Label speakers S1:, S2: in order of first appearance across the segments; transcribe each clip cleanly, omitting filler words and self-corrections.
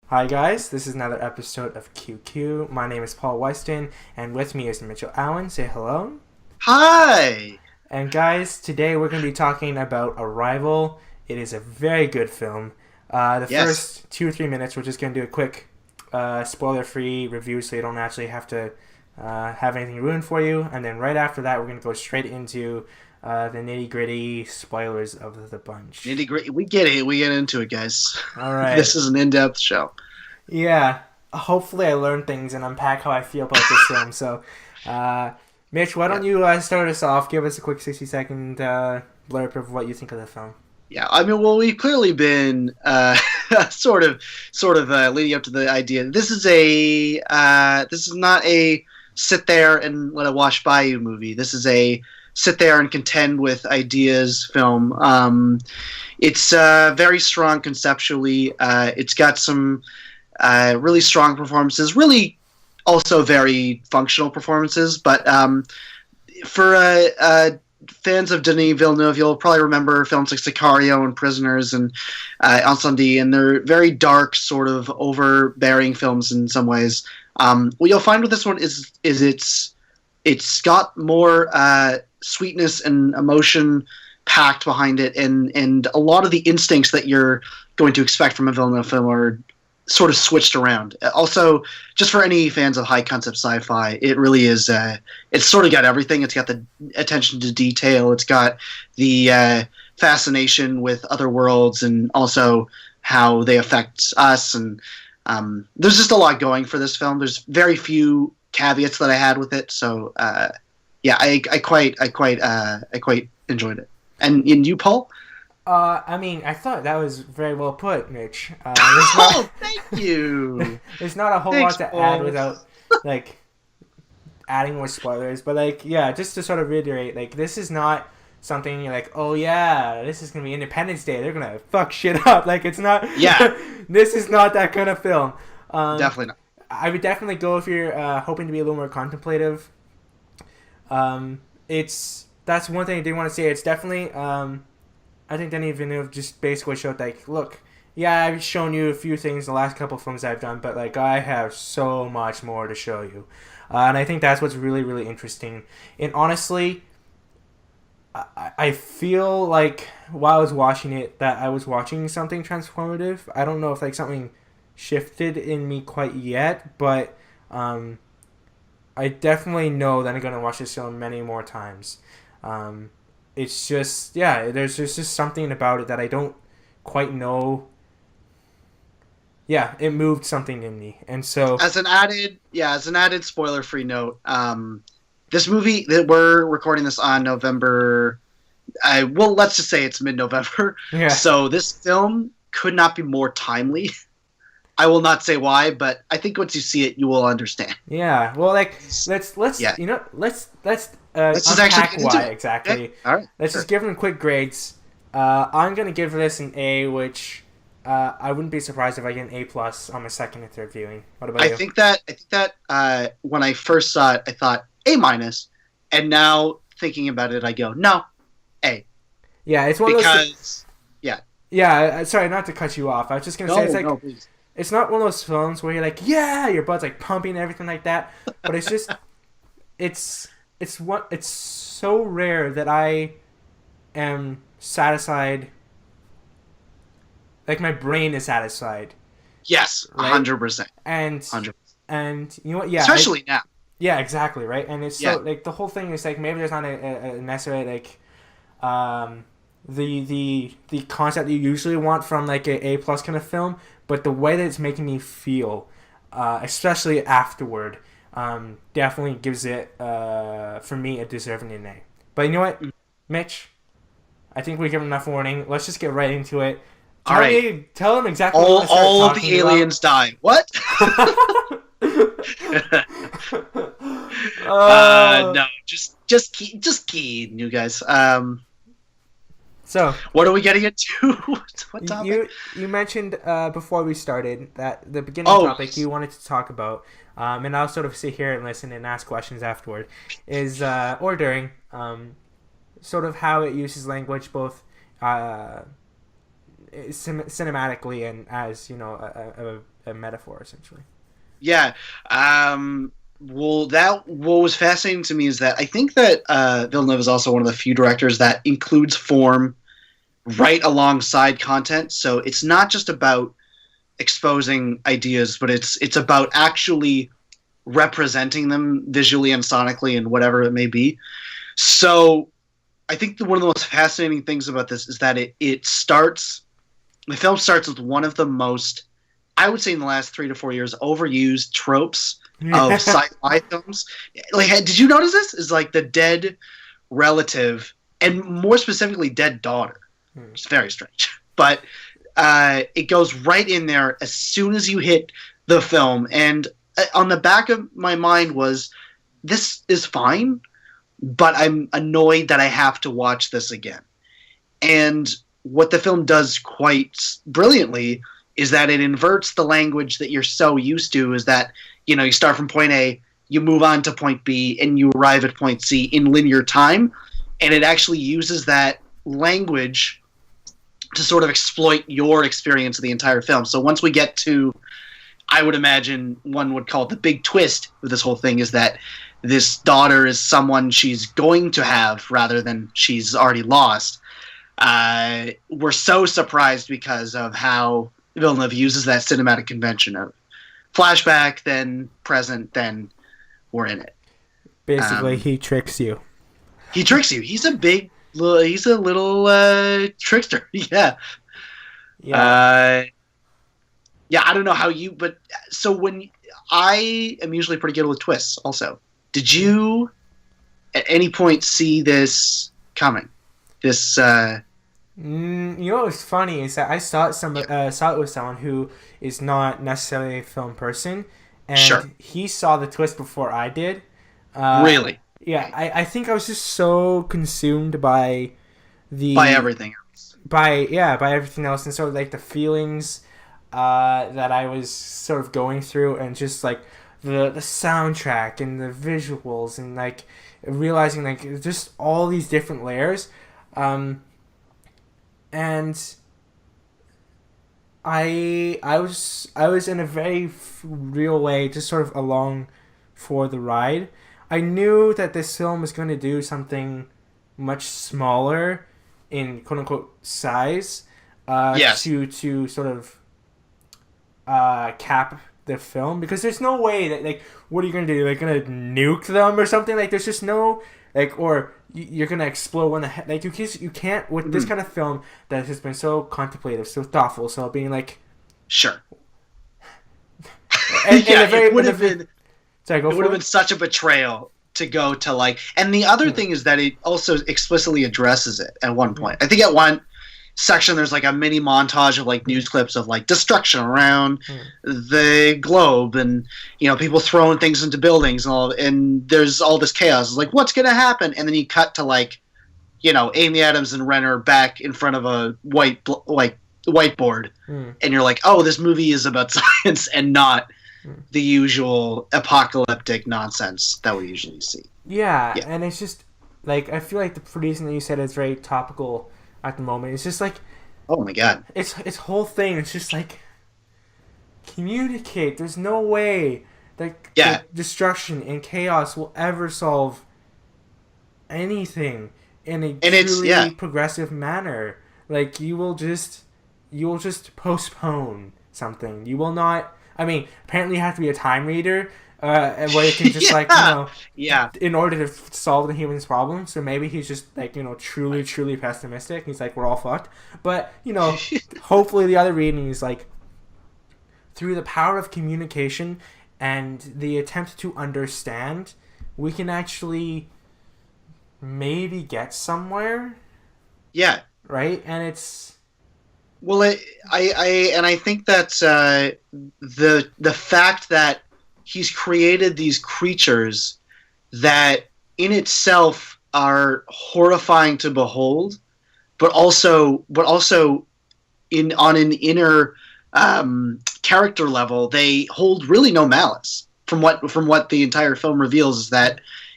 S1: Hi guys, this is another episode of QQ. My name is Paul Weston, and with me is Mitchell Allen. Say hello.
S2: Hi.
S1: And guys, today we're going to be talking about Arrival. It is a very good film. The
S2: Yes.
S1: first 2 or 3 minutes, we're just going to do a quick spoiler-free review, so you don't actually have to have anything ruined for you. And then right after that, we're going to go straight into the nitty-gritty spoilers of the bunch.
S2: Nitty gritty. We get it. We get into it, guys.
S1: All right.
S2: This is an in-depth show.
S1: Yeah. Hopefully, I learn things and unpack how I feel about this film. So, uh, Mitch, why
S2: Yeah.
S1: don't you start us off? Give us a quick 60-second blurb of what you think of the film.
S2: Yeah. I mean, well, we've clearly been sort of leading up to the idea. This is not a sit there and let it wash by you movie. This is a sit there and contend with ideas film. It's very strong conceptually. It's got some really strong performances, really also very functional performances. But for fans of Denis Villeneuve, you'll probably remember films like Sicario and Prisoners and Incendie, and they're very dark, sort of overbearing films in some ways. What you'll find with this one is it's got more sweetness and emotion packed behind it, and a lot of the instincts that you're going to expect from a Villeneuve film are sort of switched around. Also, just for any fans of high concept sci-fi, it really is. It's sort of got everything. It's got the attention to detail. It's got the fascination with other worlds, and also how they affect us. And there's just a lot going for this film. There's very few caveats that I had with it. So yeah, I quite enjoyed it. And you, Paul?
S1: I mean, I thought that was very well put, Mitch.
S2: Oh, thank you.
S1: There's not a whole
S2: Thanks,
S1: lot to add
S2: Paul.
S1: without, like, adding more spoilers. But, like, yeah, just to sort of reiterate, like, this is not something you're like, oh, yeah, this is going to be Independence Day. They're going to fuck shit up. Like, it's not,
S2: Yeah,
S1: this is not that kind of film.
S2: definitely not.
S1: I would definitely go if you're hoping to be a little more contemplative. That's one thing I did want to say. It's definitely I think Denis Villeneuve just basically showed like, look, yeah, I've shown you a few things in the last couple films I've done, but like I have so much more to show you, and I think that's what's really really interesting. And honestly, I feel like while I was watching it that I was watching something transformative. I don't know if like something shifted in me quite yet, but um, I definitely know that I'm gonna watch this film many more times. Um, it's just yeah, there's just something about it that I don't quite know. Yeah, it moved something in me, and so
S2: As an added spoiler-free note, this movie that we're recording this on November, well, let's just say it's mid-November.
S1: yeah,
S2: So this film could not be more timely. I will not say why, but I think once you see it, you will understand.
S1: yeah. Well, like let's
S2: Yeah,
S1: let's
S2: let's just actually
S1: unpack
S2: get into
S1: why
S2: it. Okay,
S1: exactly.
S2: all right,
S1: Let's
S2: sure.
S1: just give them quick grades. I'm gonna give this an A, which I wouldn't be surprised if I get an A+ on my second or third viewing. What about you?
S2: I think that when I first saw it, I thought A minus, and now thinking about it, I go no, A,
S1: Yeah, it's one of those.
S2: because yeah,
S1: Yeah, sorry, not to cut you off. I was just gonna say it's
S2: no,
S1: like
S2: no, please.
S1: it's not one of those films where you're like, yeah, your blood's like pumping and everything like that. But it's just it's so rare that I am satisfied. Like my brain is satisfied,
S2: Yes,
S1: right?
S2: 100%,
S1: And
S2: 100%.
S1: and you know what? Yeah,
S2: Especially now.
S1: yeah, exactly, right. And it's
S2: Yeah,
S1: so like the whole thing is like maybe there's not a necessarily like um the concept you usually want from like a+ kind of film, but the way that it's making me feel, especially afterward, definitely gives it for me a deserving an A. But you know what, Mitch? I think we give enough warning. Let's just get right into it.
S2: all right.
S1: Tell them exactly what
S2: All
S1: to start
S2: all the
S1: talking about.
S2: aliens die. What?
S1: uh,
S2: No, just key, you guys.
S1: so
S2: What are we getting into? What topic?
S1: you mentioned before we started that the beginning
S2: Oh,
S1: topic you wanted to talk about, and I'll sort of sit here and listen and ask questions afterward, is or during sort of how it uses language both cinematically and as you know a metaphor essentially.
S2: Yeah. Well, what was fascinating to me is that I think that Villeneuve is also one of the few directors that includes form right alongside content. So it's not just about exposing ideas, but it's about actually representing them visually and sonically and whatever it may be. So I think one of the most fascinating things about this is that the film starts with one of the most, I would say in the last 3 to 4 years, overused tropes of sci-fi films. Like, did you notice this? Is like the dead relative, and more specifically, dead daughter. It's very strange, but it goes right in there as soon as you hit the film. And on the back of my mind was, this is fine, but I'm annoyed that I have to watch this again. And what the film does quite brilliantly is that it inverts the language that you're so used to, is that, you start from point A, you move on to point B, and you arrive at point C in linear time. And it actually uses that language to sort of exploit your experience of the entire film. So once we get to, I would imagine one would call it the big twist of this whole thing, is that this daughter is someone she's going to have rather than she's already lost. We're so surprised because of how Villeneuve uses that cinematic convention of flashback, then present, then we're in it.
S1: Basically, he tricks you.
S2: He tricks you. He's a little trickster. Yeah.
S1: Yeah.
S2: Yeah, I don't know how you, but so I am usually pretty good with twists also. Did you at any point see this coming? This,
S1: what's funny is that I saw it with someone who is not necessarily a film person, and
S2: Sure.
S1: he saw the twist before I did.
S2: Really?
S1: Yeah, I think I was just so consumed by
S2: everything else.
S1: By everything else, and sort of like the feelings that I was sort of going through, and just like the soundtrack and the visuals, and like realizing like just all these different layers, and I was in a very real way just sort of along for the ride. I knew that this film was going to do something much smaller in quote unquote size,
S2: Yes.
S1: to sort of cap the film, because there's no way that, like, what are you gonna do? Like, gonna nuke them or something? Like, there's just no, like, or you're gonna explode when like you can't with this kind of film that has been so contemplative, so thoughtful, so being like,
S2: Sure.
S1: it
S2: would have been.
S1: Sorry, go
S2: It
S1: for
S2: would have been such a betrayal to go to like. And the other thing is that it also explicitly addresses it at one point. I think at one section there's like a mini montage of like news clips of like destruction around the globe, and people throwing things into buildings and all, and there's all this chaos. It's like, what's gonna happen? And then you cut to like, Amy Adams and Renner back in front of a whiteboard, and you're like, oh, this movie is about science and not the usual apocalyptic nonsense that we usually see.
S1: Yeah, and it's just like, I feel like the reason that you said is very topical at the moment. It's just like,
S2: oh my god,
S1: it's whole thing. It's just like, communicate. There's no way that the destruction and chaos will ever solve anything in a truly progressive manner. Like, you will just postpone something. You will not. I mean, apparently you have to be a time reader, where you can just in order to solve the human's problem. So maybe he's just like, truly pessimistic. He's like, we're all fucked. But hopefully the other reading is like, through the power of communication and the attempt to understand, we can actually maybe get somewhere.
S2: Yeah.
S1: Right, and it's.
S2: Well, I think that the fact that he's created these creatures that in itself are horrifying to behold, but also on an inner character level, they hold really no malice. From what the entire film reveals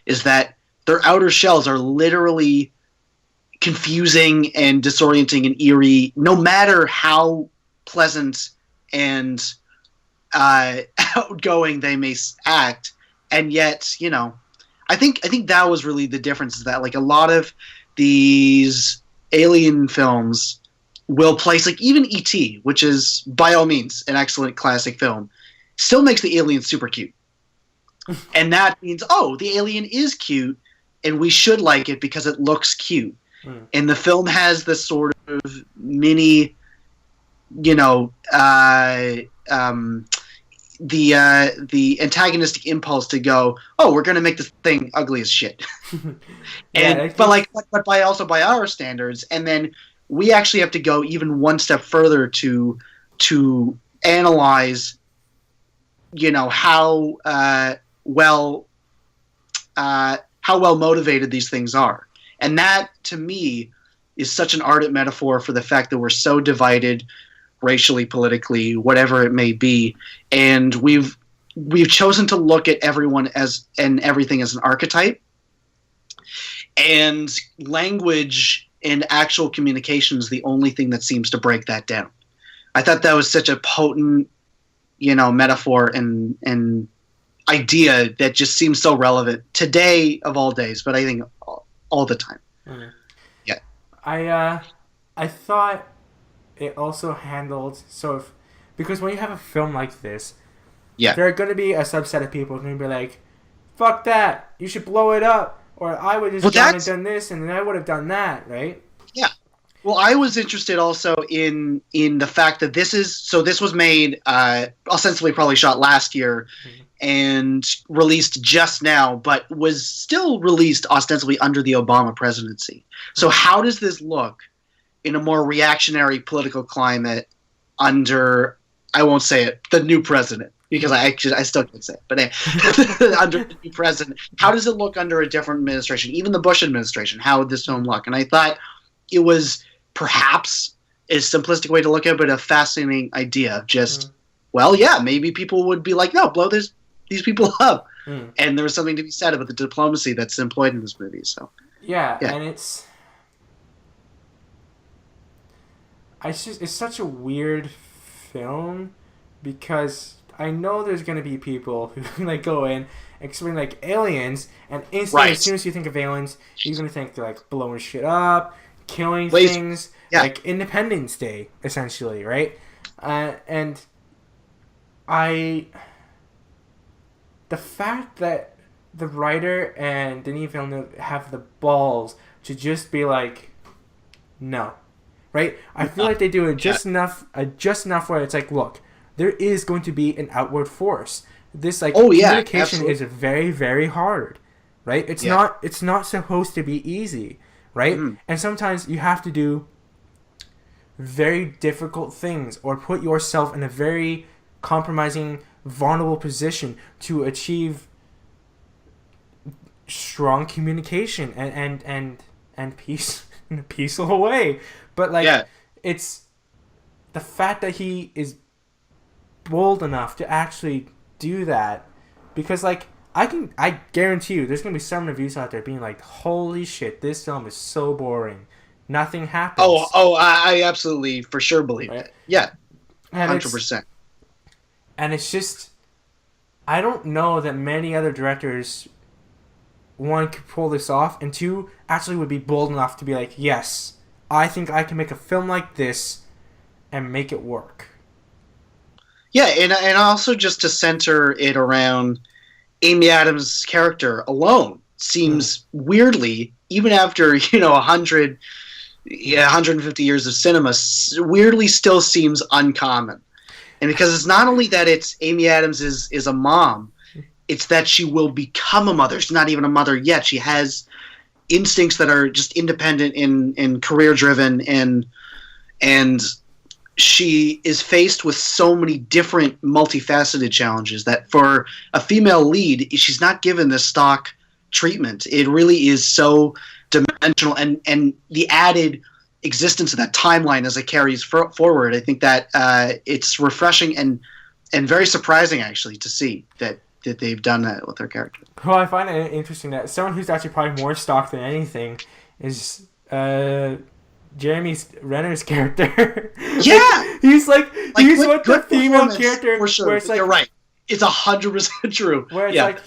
S2: is that their outer shells are literally confusing and disorienting and eerie, no matter how pleasant and outgoing they may act, and yet, I think that was really the difference, is that like a lot of these alien films will place, like even E.T., which is by all means an excellent classic film, still makes the alien super cute. And that means, oh, the alien is cute, and we should like it because it looks cute. And the film has this sort of mini, the antagonistic impulse to go, oh, we're gonna make this thing ugly as shit. But by our standards, and then we actually have to go even one step further to analyze, how well motivated these things are. And that, to me, is such an ardent metaphor for the fact that we're so divided racially, politically, whatever it may be, and we've chosen to look at everyone and everything as an archetype. And language and actual communication is the only thing that seems to break that down. I thought that was such a potent, metaphor and idea that just seems so relevant today of all days, but I think all the time.
S1: Mm-hmm.
S2: Yeah.
S1: I thought it also handled because when you have a film like this, there are going to be a subset of people who are going to be like, fuck that, you should blow it up, or I would just done this and then I would have done that, right?
S2: Yeah. Well, I was interested also in the fact that this was made ostensibly probably shot last year, mm-hmm. and released just now, but was still released ostensibly under the Obama presidency. So how does this look in a more reactionary political climate under, I won't say it, the new president, because I still can't say it, but under the new president, how does it look under a different administration, even the Bush administration? How would this film look? And I thought it was perhaps a simplistic way to look at it, but a fascinating idea of just, well, yeah, maybe people would be like, no, blow these people up. And there was something to be said about the diplomacy that's employed in this movie. So
S1: yeah. And it's such a weird film, because I know there's going to be people who like go in and explain like aliens, and instantly as soon as you think of aliens, you're going to think they're like blowing shit up, killing things, like Independence Day, essentially, right? And the fact that the writer and Denis Villeneuve have the balls to just be like, no, right? I feel like they do it just enough where it's like, look, there is going to be an outward force. This communication is very, very hard, right? It's not supposed to be easy, right? And sometimes you have to do very difficult things or put yourself in a very compromising, vulnerable position to achieve strong communication and peace in a peaceful way. But it's the fact that he is bold enough to actually do that, because I guarantee you there's gonna be some reviews out there being like, holy shit, this film is so boring, nothing happens.
S2: I absolutely for sure believe it. 100%.
S1: And it's just, I don't know that many other directors, one, could pull this off, and two, actually would be bold enough to be like, yes, I think I can make a film like this and make it work.
S2: Yeah, and also just to center it around Amy Adams' character alone seems weirdly, even after 150 years of cinema, weirdly still seems uncommon. And because it's not only that it's Amy Adams is a mom, it's that she will become a mother. She's not even a mother yet. She has instincts that are just independent and career driven, and she is faced with so many different multifaceted challenges that for a female lead, she's not given this stock treatment. It really is so dimensional, and the added existence of that timeline as it carries forward, I think that it's refreshing and very surprising actually to see that they've done that with her character.
S1: Well, I find it interesting that someone who's actually probably more stock than anything is Jeremy Renner's character.
S2: Yeah,
S1: he's like he's
S2: good,
S1: what the
S2: good
S1: female
S2: performance,
S1: character
S2: for sure.
S1: where it's like
S2: You're right. It's 100% true.
S1: where it's
S2: Yeah.
S1: like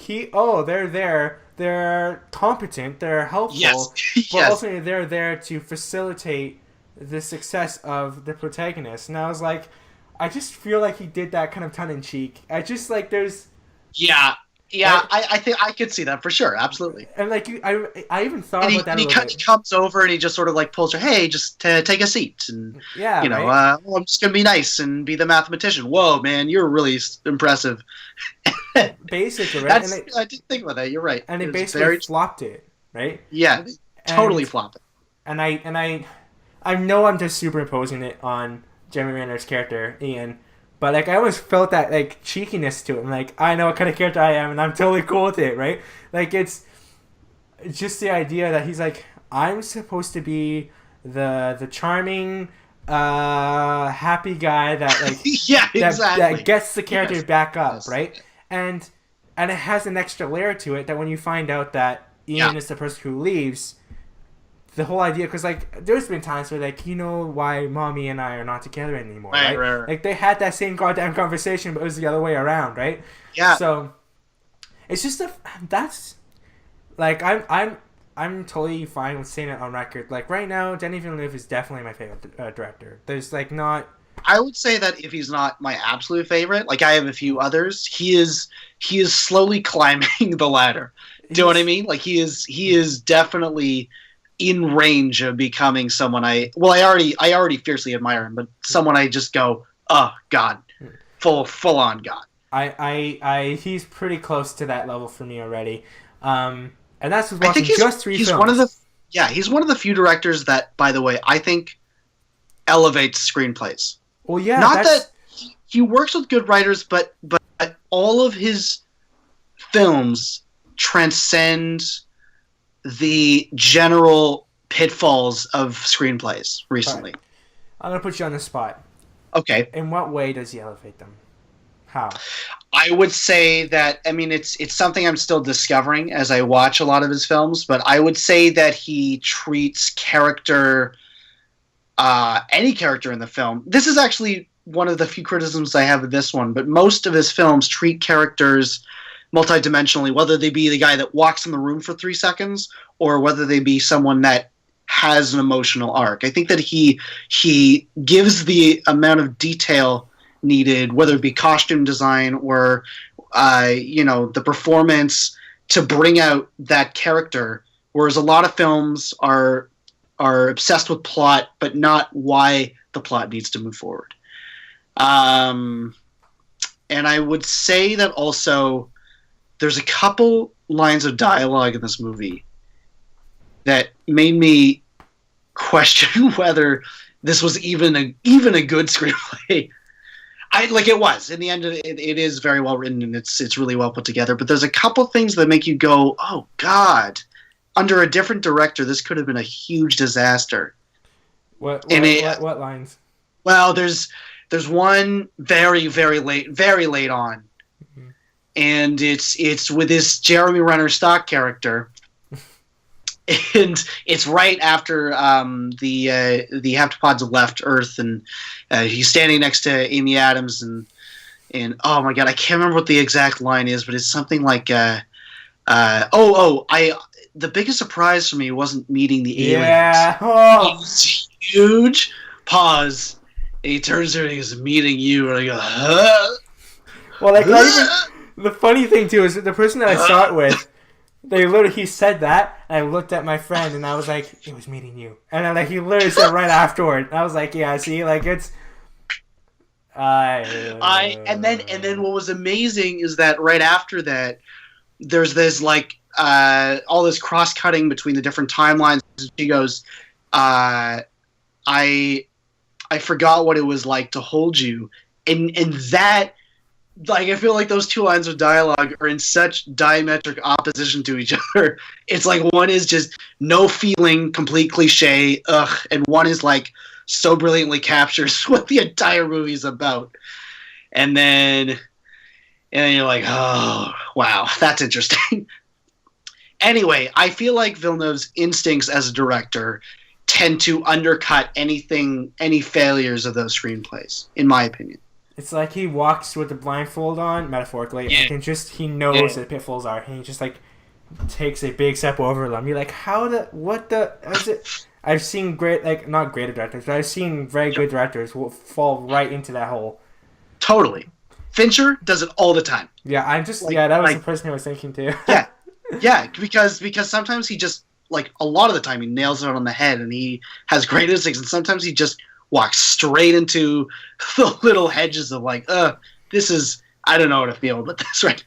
S1: they're there, they're competent, they're helpful,
S2: Yes.
S1: but
S2: Yes.
S1: ultimately they're there to facilitate the success of the protagonist. And I was like, I just feel like he did that kind of tongue in cheek. I just like there's
S2: Yeah. Yeah.
S1: Right?
S2: I think I could see that for sure. Absolutely.
S1: and like I even thought
S2: And
S1: about that a
S2: he
S1: little bit.
S2: comes over and he just sort of like pulls her, hey, just take a seat. And,
S1: Yeah,
S2: you know,
S1: right?
S2: well, I'm just going to be nice and be the mathematician. Whoa, man, you're really impressive.
S1: Basically, right?
S2: I didn't think about that. You're right.
S1: And it
S2: It's
S1: basically flopped it, right?
S2: Yeah, totally
S1: And-
S2: flop it.
S1: And I know I'm just superimposing it on Jeremy Renner's character Ian, but like I always felt that like cheekiness to it. Like I know what kind of character I am, and I'm totally cool with it, right? Like it's just the idea that he's like I'm supposed to be the charming, happy guy that like
S2: Yeah,
S1: that,
S2: exactly.
S1: that gets the character
S2: Yes.
S1: back up,
S2: Yes.
S1: right? And it has an extra layer to it that when you find out that Ian
S2: Yeah.
S1: is the person who leaves, the whole idea, because like there's been times where like you know why mommy and I are not together anymore, right? Like they had that same goddamn conversation, but it was the other way around, right?
S2: Yeah.
S1: So it's just that's like I'm totally fine with saying it on record. Like right now, Denis Villeneuve is definitely my favorite director. There's like not.
S2: I would say that if he's not my absolute favorite, like I have a few others, he is slowly climbing the ladder. Do you know what I mean? Like he is definitely in range of becoming someone I already fiercely admire him, but someone I just go, oh God, full on God.
S1: I he's pretty close to that level for me already. And that's with
S2: I
S1: watching
S2: think
S1: just three
S2: he's
S1: films.
S2: he's one of the few directors that, by the way, I think elevates screenplays.
S1: Well, yeah,
S2: Not
S1: that's,
S2: that he works with good writers, but all of his films transcend the general pitfalls of screenplays recently.
S1: I'm gonna put you on the spot.
S2: Okay.
S1: In what way does he elevate them? How?
S2: I would say that, I mean, it's something I'm still discovering as I watch a lot of his films, but I would say that he treats character, any character in the film. This is actually one of the few criticisms I have of this one, but most of his films treat characters multidimensionally, whether they be the guy that walks in the room for 3 seconds or whether they be someone that has an emotional arc. I think that he gives the amount of detail needed, whether it be costume design or the performance, to bring out that character, whereas a lot of films are obsessed with plot but not why the plot needs to move forward. And I would say that also there's a couple lines of dialogue in this movie that made me question whether this was even a good screenplay. It was. In the end, it is very well written and it's really well put together. But there's a couple things that make you go, "Oh God!" Under a different director, this could have been a huge disaster.
S1: What lines?
S2: Well, there's one very late on, and it's with this Jeremy Renner stock character, and it's right after the heptapods have left Earth, and he's standing next to Amy Adams, and oh my God, I can't remember what the exact line is, but it's something like the biggest surprise for me wasn't meeting the aliens.
S1: Yeah.
S2: It
S1: Oh.
S2: was huge pause. And he turns to her and he goes, "Meeting you," and I go, "Huh?"
S1: Well, like not even, the funny thing too is that the person that I saw it with, he said that, and I looked at my friend and I was like, "It was meeting you," and then he literally said right afterward. And I was like, "Yeah, see, like it's."
S2: And then what was amazing is that right after that, there's this all this cross cutting between the different timelines. She goes, I forgot what it was like to hold you, and that, I feel like those two lines of dialogue are in such diametric opposition to each other. It's like one is just no feeling, complete cliche, ugh, and one is so brilliantly captures what the entire movie is about. And then you're like, oh wow, that's interesting. Anyway, I feel like Villeneuve's instincts as a director tend to undercut any failures of those screenplays, in my opinion.
S1: It's like he walks with the blindfold on, metaphorically,
S2: Yeah.
S1: and he knows the pitfalls are, and he just like takes a big step over them. You're like, is it? I've seen not great directors, but I've seen very good directors who fall right into that hole.
S2: Totally. Fincher does it all the time.
S1: Yeah, that was the person I was thinking too.
S2: Yeah, because sometimes he just, like, a lot of the time he nails it on the head and he has great instincts, and sometimes he just walks straight into the little hedges of like, this is, I don't know how to feel about this right now.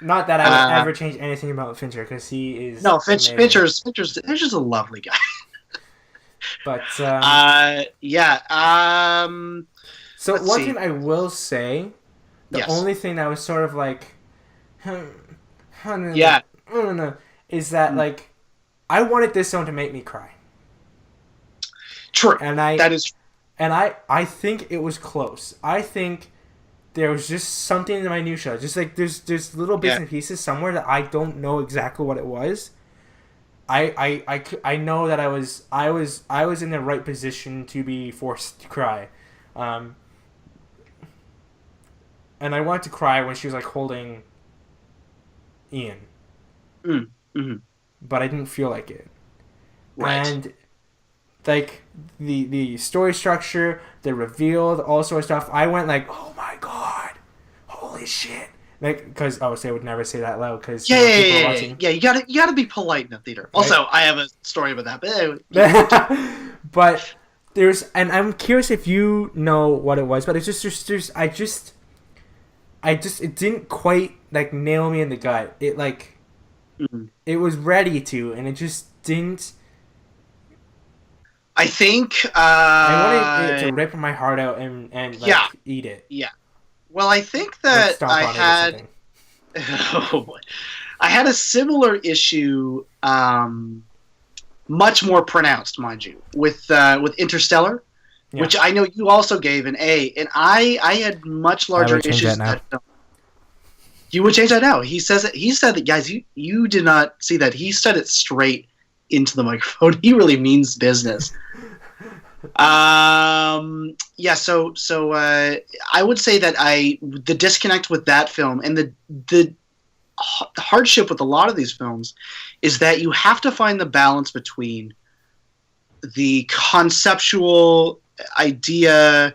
S1: Not that I would ever change anything about Fincher, because he is
S2: Fincher's a lovely guy.
S1: But so one thing I will say, the only thing that was sort of like, is that like, I wanted this film to make me cry.
S2: True,
S1: that is true. And I think it was close. I think there was just something in the minutia, just like there's little bits and pieces somewhere that I don't know exactly what it was. I know that I was in the right position to be forced to cry, and I wanted to cry when she was like holding Ian, but I didn't feel like it. Right. And like the story structure, the reveal, all sort of stuff, I went like, oh my god, holy shit. Like, because obviously I would never say that loud, because people are watching.
S2: You gotta be polite in the theater. Right? Also, I have a story about that, but
S1: but and I'm curious if you know what it was, but it's just it didn't quite like nail me in the gut. It like it was ready to, and it just didn't.
S2: I think
S1: I wanted it to rip my heart out and like eat it.
S2: Yeah. Well, I think that I had I had a similar issue, much more pronounced, mind you, with Interstellar, which I know you also gave an A, and I had much larger issues with that film. You would change that now. He said that, guys, you did not see that. He said it straight into the microphone. He really means business. So I would say that the disconnect with that film and the hardship with a lot of these films is that you have to find the balance between the conceptual idea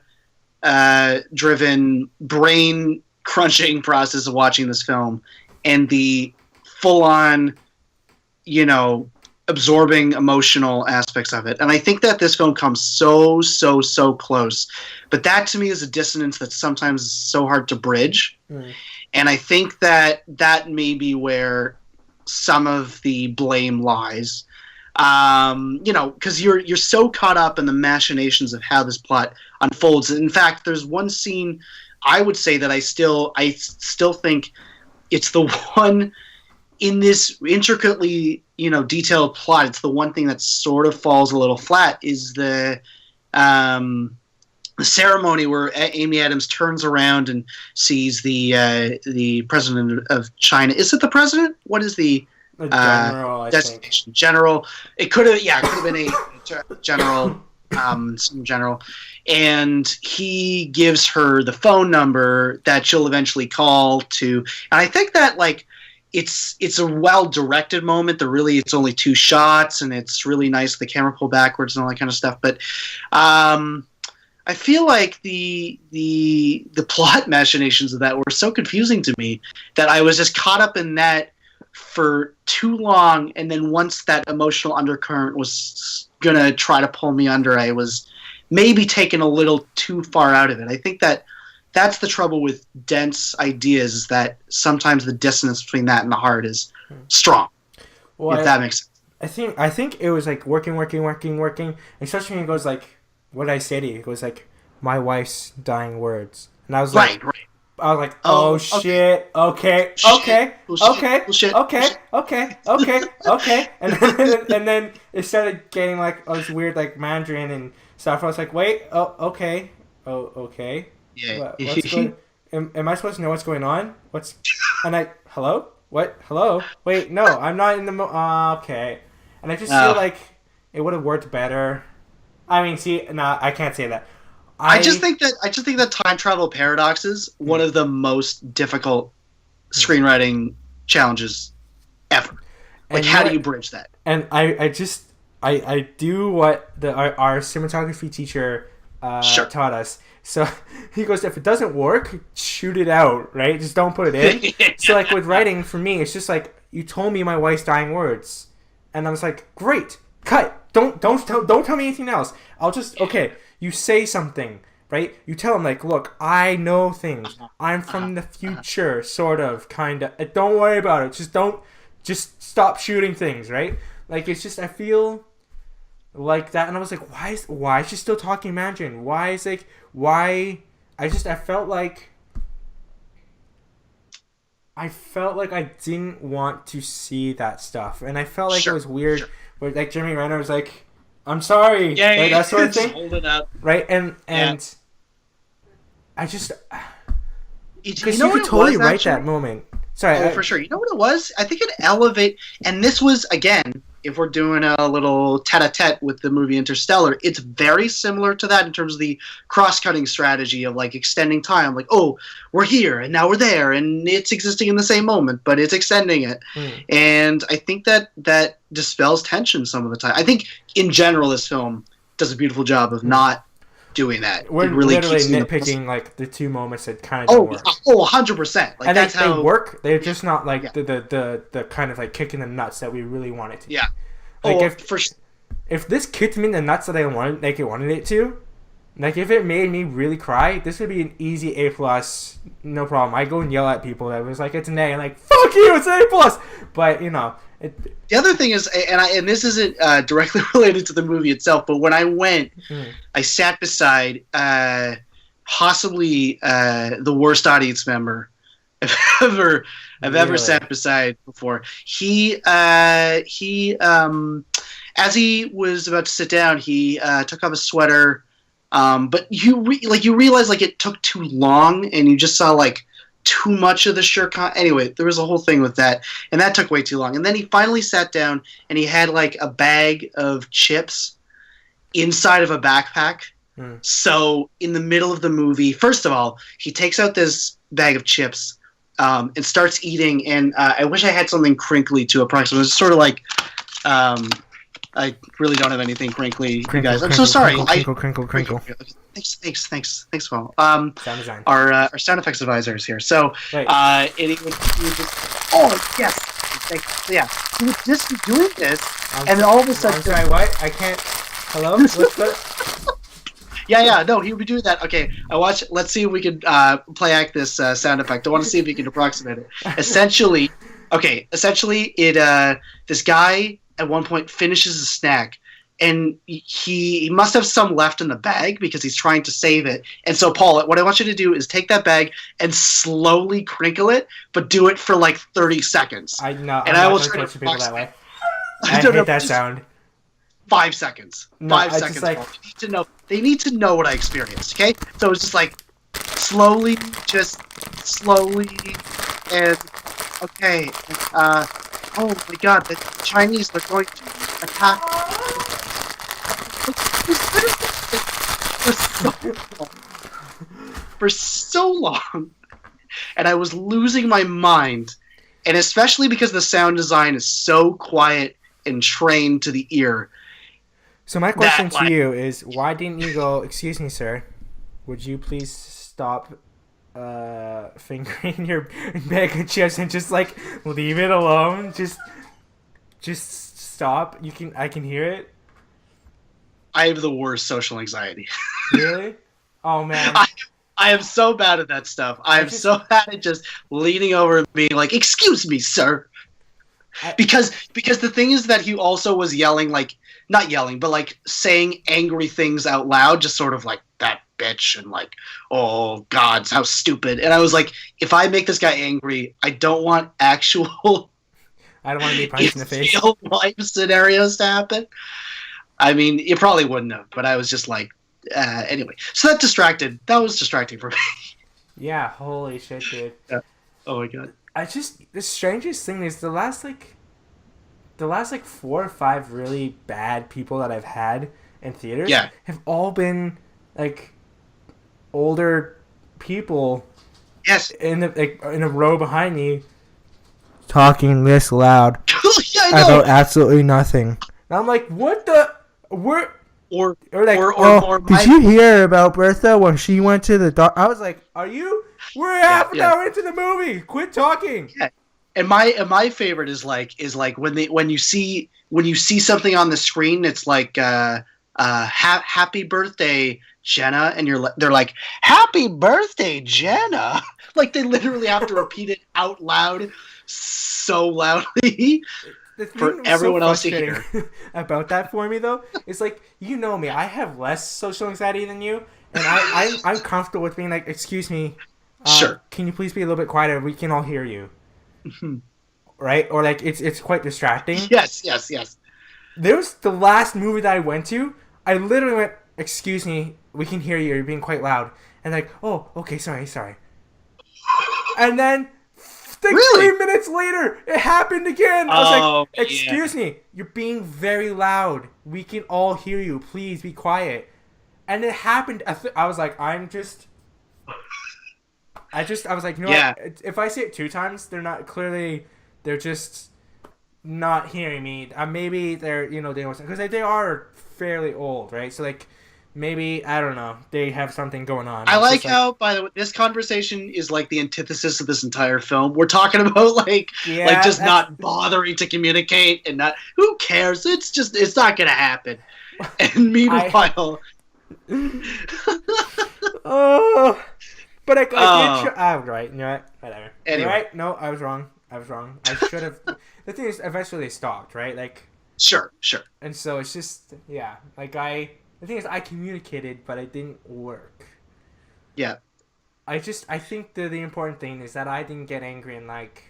S2: driven brain crunching process of watching this film and the full on, absorbing emotional aspects of it. And I think that this film comes so close. But that to me is a dissonance that's sometimes so hard to bridge. And I think that may be where some of the blame lies. Because you're so caught up in the machinations of how this plot unfolds. In fact, there's one scene I would say that I still think it's the one in this intricately, detailed plot. It's the one thing that sort of falls a little flat is the ceremony where Amy Adams turns around and sees the president of China. Is it the president? What is the
S1: general?
S2: Designation? General. It could have been a general. General, and he gives her the phone number that she'll eventually call to. And I think that it's a well-directed moment. It's only 2 shots, and it's really nice. The camera pull backwards and all that kind of stuff. But I feel like the plot machinations of that were so confusing to me that I was just caught up in that for too long. And then once that emotional undercurrent was gonna try to pull me under, I was maybe taken a little too far out of it. I think that's the trouble with dense ideas, is that sometimes the dissonance between that and the heart is strong. Well, if that makes sense.
S1: I think it was like working, especially when he goes like, what did I say to you? He goes like, my wife's dying words. And I was like,
S2: right.
S1: I was like, oh shit, okay. And then it started getting like this weird like Mandarin and stuff. I was like, wait, okay.
S2: Yeah.
S1: What's going? Am I supposed to know what's going on? Hello? What? Hello? Wait, no, I'm not in the okay. And I just feel like it would have worked better. I mean, see, no, I can't say that.
S2: I just think that Time Travel Paradox is one of the most difficult screenwriting challenges ever. Like, how do you bridge that?
S1: And I do what our cinematography teacher taught us. So he goes, if it doesn't work, shoot it out, right? Just don't put it in. So like with writing, for me, it's just like, you told me my wife's dying words, and I was like, great, cut. Don't tell me anything else. I'll just, okay, you say something, right? You tell him, like, look, I know things. I'm from the future, sort of, kind of. Don't worry about it. Just stop shooting things, right? Like, it's just, I feel like that, and I was like, why is she still talking Mandarin? I felt like I didn't want to see that stuff, and I felt like it was weird. Where like Jeremy Renner was like, "I'm sorry," that sort of thing,
S2: hold it up,
S1: right? And I just because
S2: you
S1: could totally write that moment. Sorry,
S2: for sure. You know what it was? I think it and this was, again, if we're doing a little tete-a-tete with the movie Interstellar, it's very similar to that in terms of the cross-cutting strategy of, like, extending time. Like, oh, we're here, and now we're there, and it's existing in the same moment, but it's extending it. And I think that dispels tension some of the time. I think, in general, this film does a beautiful job of not doing that.
S1: We're
S2: really
S1: literally nitpicking like the two moments that kind of don't work.
S2: 100%. Like,
S1: and
S2: that's
S1: they work. They're just not like the kind of like kicking the nuts that we really want it to.
S2: Yeah.
S1: Like if this kicked me in the nuts that I wanted, like it wanted it to, like if it made me really cry, this would be an easy A+, no problem. I go and yell at people that was like it's an A, and like fuck you, it's an A+. But you know.
S2: The other thing is, and this isn't directly related to the movie itself, but when I went, I sat beside possibly the worst audience member I've ever sat beside before. He as he was about to sit down, he took off his sweater, but you realize like it took too long, and you just saw like too much of the shirt. Anyway, there was a whole thing with that, and that took way too long. And then he finally sat down, and he had like a bag of chips inside of a backpack. So in the middle of the movie, first of all, he takes out this bag of chips and starts eating. And I wish I had something crinkly to approximate. It's sort of like I really don't have anything crinkly, you guys. I'm so sorry.
S1: Crinkle.
S2: Thanks, Paul.
S1: Sound design.
S2: Our sound effects advisor is here. So, he would just. Oh yes, thanks. Yeah. He would just be doing this, and then all of a sudden.
S1: I'm sorry. What? I can't. Hello. What's the...
S2: Yeah. No, he would be doing that. Okay, let's see if we can play act this sound effect. I want to see if we can approximate it. Essentially, it this guy at one point finishes a snack, and he must have some left in the bag because he's trying to save it. And so, Paul, what I want you to do is take that bag and slowly crinkle it, but do it for like 30 seconds.
S1: I know.
S2: And I will try to
S1: people that way. I
S2: hate
S1: that sound.
S2: 5 seconds.
S1: No,
S2: 5 seconds.
S1: like...
S2: Paul. They need to know what I experienced. Okay, so it's just like slowly, and okay. Oh my God, the Chinese, they're going to attack. For so long. And I was losing my mind. And especially because the sound design is so quiet and trained to the ear.
S1: So my question to you is, why didn't you go, excuse me, sir, would you please stop fingering your bag of chips and just like leave it alone? Just stop. I can hear it.
S2: I have the worst social anxiety.
S1: Really? Oh man.
S2: I am so bad at that stuff. I am so bad at just leaning over and being like, "Excuse me, sir." Because the thing is that he also was yelling, like not yelling, but like saying angry things out loud, just sort of like that bitch and like, oh God, how stupid. And I was like, if I make this guy angry, I don't want actual
S1: I don't want to be punched in the face.
S2: Real life scenarios to happen. I mean, you probably wouldn't have, but I was just like, anyway. So that was distracting for me.
S1: Yeah, holy shit, dude.
S2: Yeah. Oh my God.
S1: The strangest thing is the last like the last like 4 or 5 really bad people that I've had in theaters
S2: Yeah.
S1: have all been like older people
S2: Yes.
S1: in a row behind me talking this loud
S2: Yeah, I know.
S1: about absolutely nothing. And I'm like, what the? We're
S2: Or
S1: like,
S2: or
S1: did you hear about Bertha when she went to the doc? I was like, are you? We're half an
S2: yeah.
S1: hour into the movie. Quit talking.
S2: Yeah. And my favorite is like when you see something on the screen, it's like happy birthday Jenna, and they're like, happy birthday Jenna. Like they literally have to repeat it out loud so loudly
S1: The thing
S2: for
S1: that was
S2: everyone
S1: so
S2: else to hear.
S1: frustrating about that for me though is like, you know me, I have less social anxiety than you, and I'm comfortable with being like, excuse me,
S2: Sure.
S1: can you please be a little bit quieter? We can all hear you, right? Or like it's quite distracting.
S2: Yes.
S1: There was the last movie that I went to. I literally went, excuse me, we can hear you. You're being quite loud. And like, oh, okay, sorry. And then, like
S2: Really?
S1: 3 minutes later, it happened again. I was
S2: Oh,
S1: like, excuse me, you're being very loud. We can all hear you. Please be quiet. And it happened. I was like, I was like, you know
S2: Yeah.
S1: what? If I say it 2 times, they're just not hearing me. Maybe they're, they don't, because they are fairly old, right? So like, maybe, I don't know, they have something going on.
S2: I
S1: It's
S2: like
S1: just
S2: how, by the way, this conversation is like the antithesis of this entire film. We're talking about like just not bothering to communicate and not, who cares? It's not gonna happen. And meanwhile,
S1: oh, but I did.
S2: Oh.
S1: Right, you know what? Whatever.
S2: Anyway.
S1: You're right? No, I was wrong. I should have. The thing is, eventually they stopped, right? Like,
S2: sure.
S1: and so it's just, yeah. Like the thing is, I communicated, but it didn't work.
S2: Yeah.
S1: I think the important thing is that I didn't get angry and like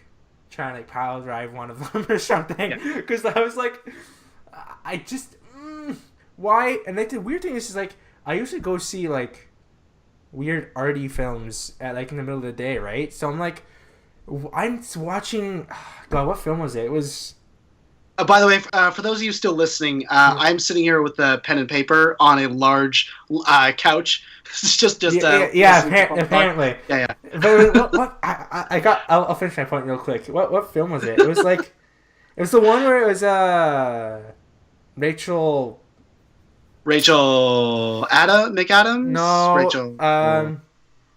S1: trying to like pile drive one of them or something, because I was like, I just why? And like the weird thing is like, I usually go see like weird arty films at like in the middle of the day, right? So I'm like, I'm watching. God, what film was it? It was.
S2: By the way, for those of you still listening, I'm sitting here with a pen and paper on a large couch. It's just
S1: apparently.
S2: Yeah.
S1: But what I'll finish my point real quick. What film was it? It was like, it was the one where it was Rachel
S2: McAdams.
S1: No,
S2: Rachel.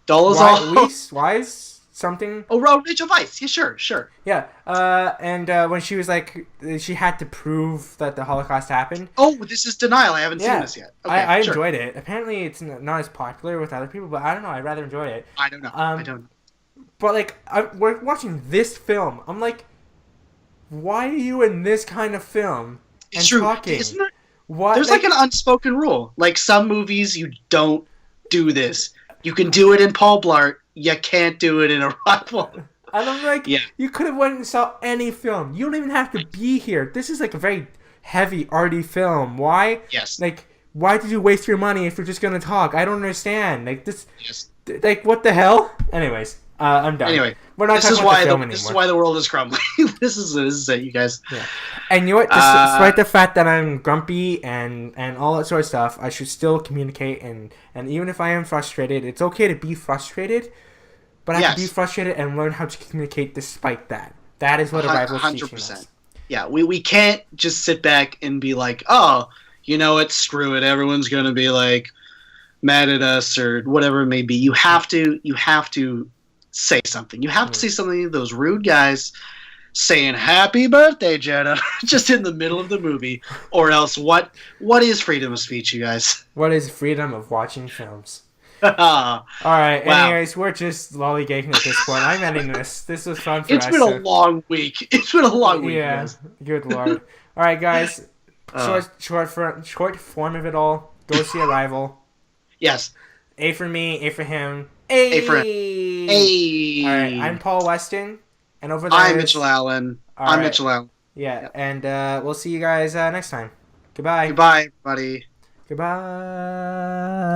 S2: Dolezal.
S1: Wise something.
S2: Oh, Rachel Weisz. Yeah, sure.
S1: Yeah, and when she was like, she had to prove that the Holocaust happened.
S2: Oh, this is Denial. I haven't seen this yet. Okay,
S1: I
S2: sure.
S1: enjoyed it. Apparently, it's not as popular with other people, but I don't know. I rather enjoy it.
S2: I don't know.
S1: But like, we're watching this film. I'm like, why are you in this kind of film and talking?
S2: Isn't there?
S1: What?
S2: There's like an unspoken rule. Like some movies, you don't do this. You can do it in Paul Blart. You can't do it in Arrival.
S1: And I'm like, you could have went and saw any film. You don't even have to be here. This is like a very heavy, arty film. Why?
S2: Yes.
S1: Like, why did you waste your money if you're just gonna talk? I don't understand. Like this.
S2: Yes.
S1: Like what the hell? Anyways, I'm done.
S2: Anyway,
S1: we're not talking about the film anymore.
S2: This is why the world is crumbling. This is it, you guys.
S1: Yeah. And you know what? Despite the fact that I'm grumpy and all that sort of stuff, I should still communicate. And even if I am frustrated, it's okay to be frustrated. But I have to be frustrated and learn how to communicate despite that. That is what Arrival is teaching us.
S2: Yeah, we can't just sit back and be like, oh, you know what, screw it. Everyone's going to be like mad at us or whatever it may be. You have to say something. You have to say something to those rude guys saying happy birthday, Jenna, just in the middle of the movie. Or else what is freedom of speech, you guys?
S1: What is freedom of watching films?
S2: All
S1: right. Wow. Anyways, we're just lollygagging at this point. I'm ending this. This was fun for us.
S2: It's been a long week.
S1: Yeah. Guys. Good lord. All right, guys. Short form of it all. Go see Arrival.
S2: Yes.
S1: A for me. A for him.
S2: A for him. A.
S1: All right. I'm Paul Weston, and over there
S2: I'm Mitchell Allen. Mitchell Allen.
S1: Yeah, and we'll see you guys next time. Goodbye.
S2: Goodbye, buddy.
S1: Goodbye.